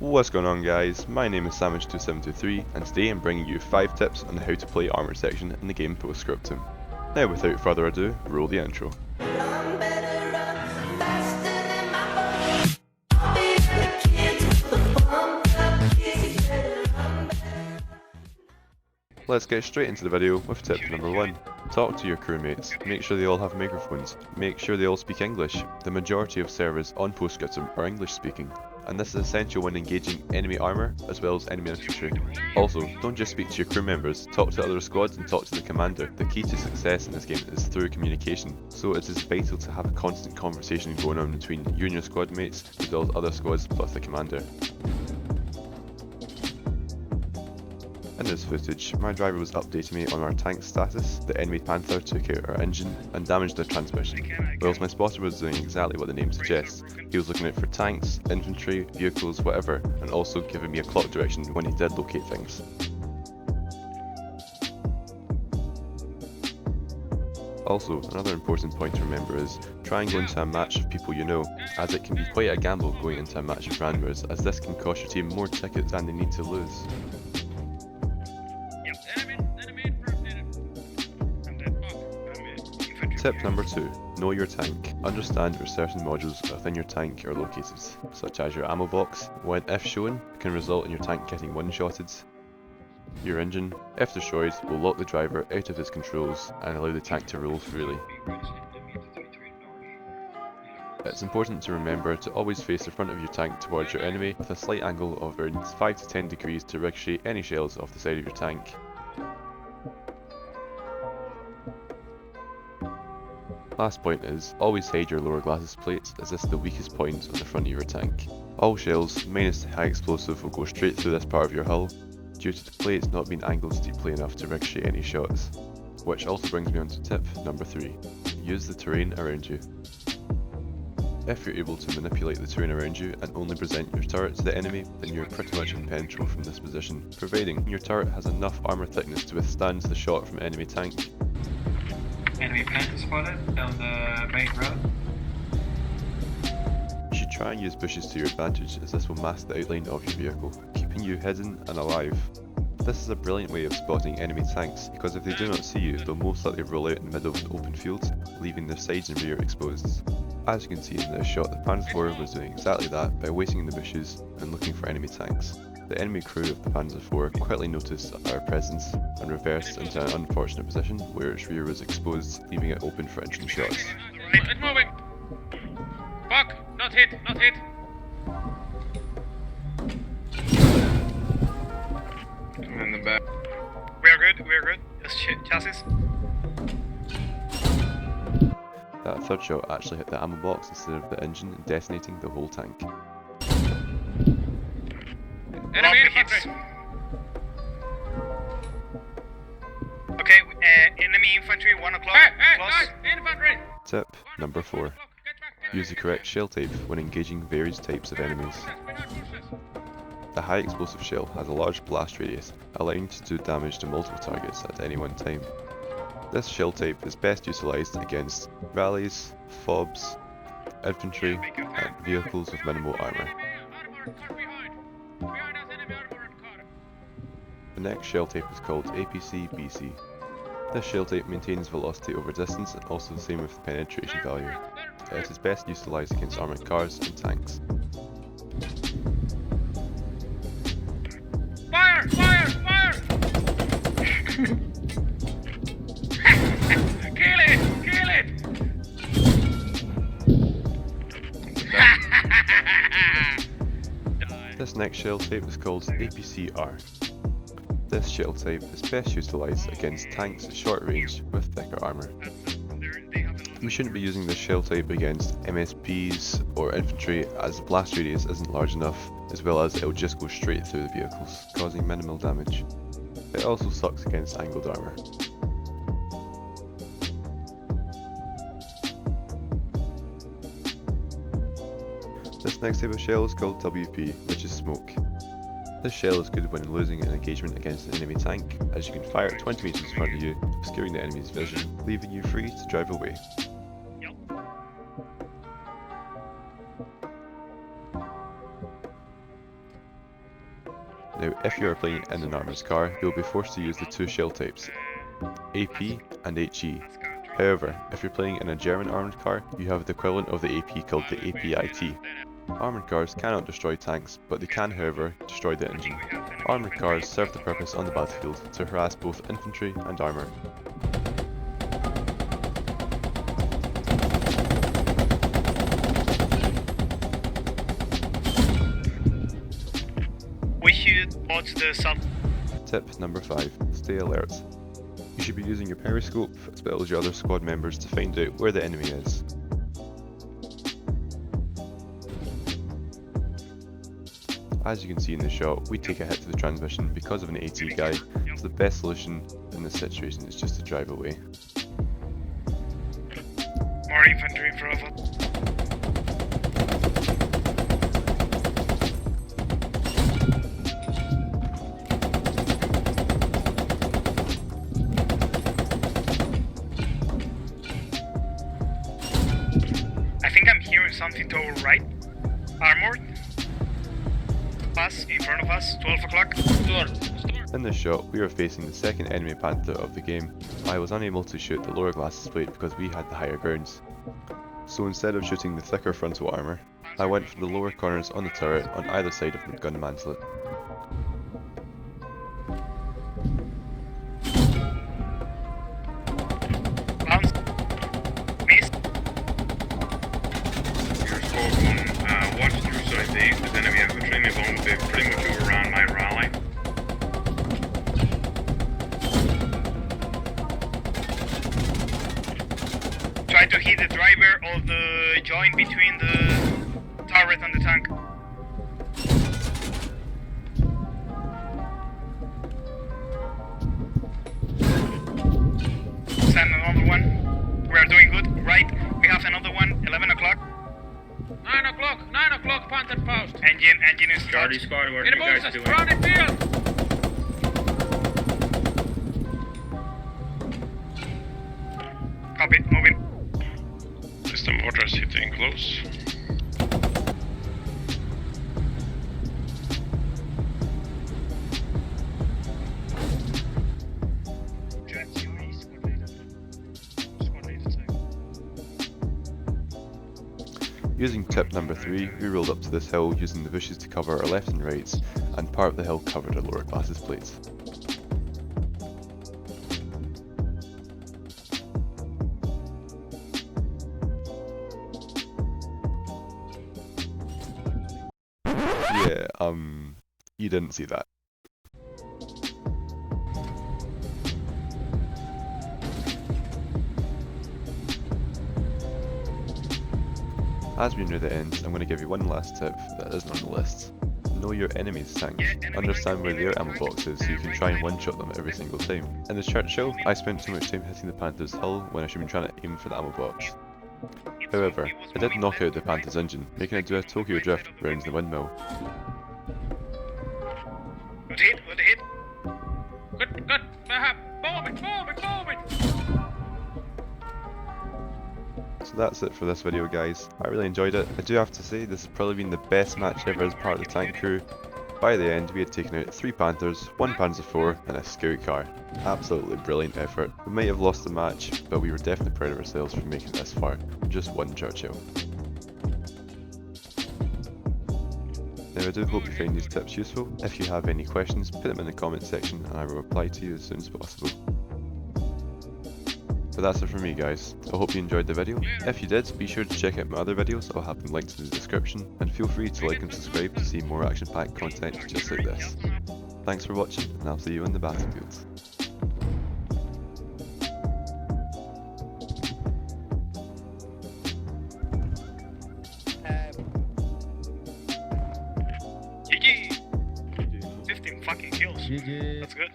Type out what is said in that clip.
What's going on guys, my name is Savage2723 and today I'm bringing you 5 tips on how to play Armoured section in the game post-Scriptum. Now without further ado, roll the intro. Let's get straight into the video with tip number 1. Talk to your crewmates, make sure they all have microphones, make sure they all speak English. The majority of servers on post-Scriptum are English speaking, and this is essential when engaging enemy armour as well as enemy infantry. Also, don't just speak to your crew members, talk to other squads and talk to the commander. The key to success in this game is through communication, so it is vital to have a constant conversation going on between you and your squad mates as well as other squads plus the commander. In this footage, my driver was updating me on our tank status. The enemy Panther took out our engine and damaged the transmission, whilst my spotter was doing exactly what the name suggests. He was looking out for tanks, infantry, vehicles, whatever, and also giving me a clock direction when he did locate things. Also, another important point to remember is try and go into a match of people you know, as it can be quite a gamble going into a match of randomers, as this can cost your team more tickets than they need to lose. Tip number 2. Know your tank. Understand where certain modules within your tank are located, such as your ammo box, when if shown, can result in your tank getting one-shotted. Your engine, if destroyed, will lock the driver out of his controls and allow the tank to roll freely. It's important to remember to always face the front of your tank towards your enemy with a slight angle of around 5 to 10 degrees to ricochet any shells off the side of your tank. Last point is, always hide your lower glasses plates, as this is the weakest point on the front of your tank. All shells, minus the high explosive, will go straight through this part of your hull, due to the plates not being angled deeply enough to ricochet any shots. Which also brings me on to tip number 3. Use the terrain around you. If you're able to manipulate the terrain around you and only present your turret to the enemy, then you're pretty much impenetrable from this position, providing your turret has enough armour thickness to withstand the shot from enemy tank. Enemy Panther spotted down the main road. You should try and use bushes to your advantage, as this will mask the outline of your vehicle, keeping you hidden and alive. This is a brilliant way of spotting enemy tanks, because if they do not see you, they'll most likely roll out in the middle of the open field, leaving their sides and rear exposed. As you can see in this shot, the Panzer IV was doing exactly that by waiting in the bushes and looking for enemy tanks. The enemy crew of the Panzer IV quickly noticed our presence and reversed into an unfortunate position where its rear was exposed, leaving it open for entering shots. It's moving! Fuck! Not hit! Not hit! I'm in the back. We are good, we are good. Just chassis. That third shot actually hit the ammo box instead of the engine, detonating the whole tank. Enemy infantry! Okay, enemy infantry, 1 o'clock. Hey, guys! Infantry! Tip number 4. Use the correct shell type when engaging various types of enemies. A high explosive shell has a large blast radius, allowing to do damage to multiple targets at any one time. This shell type is best utilised against rallies, FOBs, infantry, and vehicles with minimal armour. The next shell type is called APC-BC. This shell type maintains velocity over distance and also the same with the penetration value. It is best utilised against armoured cars and tanks. Fire! Fire! Fire! Kill it! Kill it! This next shell type is called APC-R. This shell type is best utilised against tanks at short range with thicker armour. We shouldn't be using this shell type against MSPs or infantry, as the blast radius isn't large enough, as well as it will just go straight through the vehicles, causing minimal damage. It also sucks against angled armour. This next type of shell is called WP, which is smoke. This shell is good when losing an engagement against an enemy tank, as you can fire it 20 meters in front of you, obscuring the enemy's vision, leaving you free to drive away. Now, if you are playing in an armoured car, you'll be forced to use the two shell types, AP and HE. However, if you're playing in a German armoured car, you have the equivalent of the AP called the APIT. Armoured cars cannot destroy tanks, but they can, however, destroy the engine. Armoured cars serve the purpose on the battlefield to harass both infantry and armour. We should watch the sub. Tip number 5. Stay alert. You should be using your periscope as well as your other squad members to find out where the enemy is. As you can see in the shot, we take a hit to the transmission because of an AT guy, so the best solution in this situation is just to drive away. More infantry in front of us. I think I'm hearing something to our right. Armored. Us, in front of us, 12 o'clock. In this shot, we were facing the second enemy panther of the game. I was unable to shoot the lower glasses plate because we had the higher grounds. So instead of shooting the thicker frontal armour, I went for the lower corners on the turret on either side of the gun mantelet. Bounce. Miss. Your squad one, watch through side B, because enemy infantry may bomb will be pretty much overran my rally. Try to hit the driver of the joint between the turret and the tank. Send another one. We are doing good. Right. We have another one. 11 o'clock. 9 o'clock, 9 o'clock, Panther post. Engine is Charlie started. squad, what are In you the guys boxes, doing? surrounded field. Copy. Moving. System mortars hitting close. Using tip number 3, we rolled up to this hill using the bushes to cover our left and rights, and part of the hill covered our lower glasses plates. Yeah, you didn't see that. As we near the end, I'm going to give you one last tip that isn't on the list. Know your enemy's tanks. Understand where their ammo box is so you can try and one-shot them every single time. In this Churchill, I spent too much time hitting the Panther's hull when I should have been trying to aim for the ammo box. However, I did knock out the Panther's engine, making it do a Tokyo drift round the windmill. Good hit. Good hit. Good. Bomb it. So that's it for this video, guys. I really enjoyed it. I do have to say, this has probably been the best match ever as part of the tank crew. By the end, we had taken out 3 Panthers, 1 Panzer IV and a scout car. Absolutely brilliant effort. We might have lost the match, but we were definitely proud of ourselves for making it this far. Just 1 Churchill. Now I do hope you find these tips useful. If you have any questions, put them in the comment section and I will reply to you as soon as possible. But that's it from me, guys. I hope you enjoyed the video. If you did, be sure to check out my other videos. I'll have them linked in the description, and feel free to like and subscribe to see more action-packed content just like this. Thanks for watching, and I'll see you in the battlefield. GG! 15 fucking kills. GG. That's good.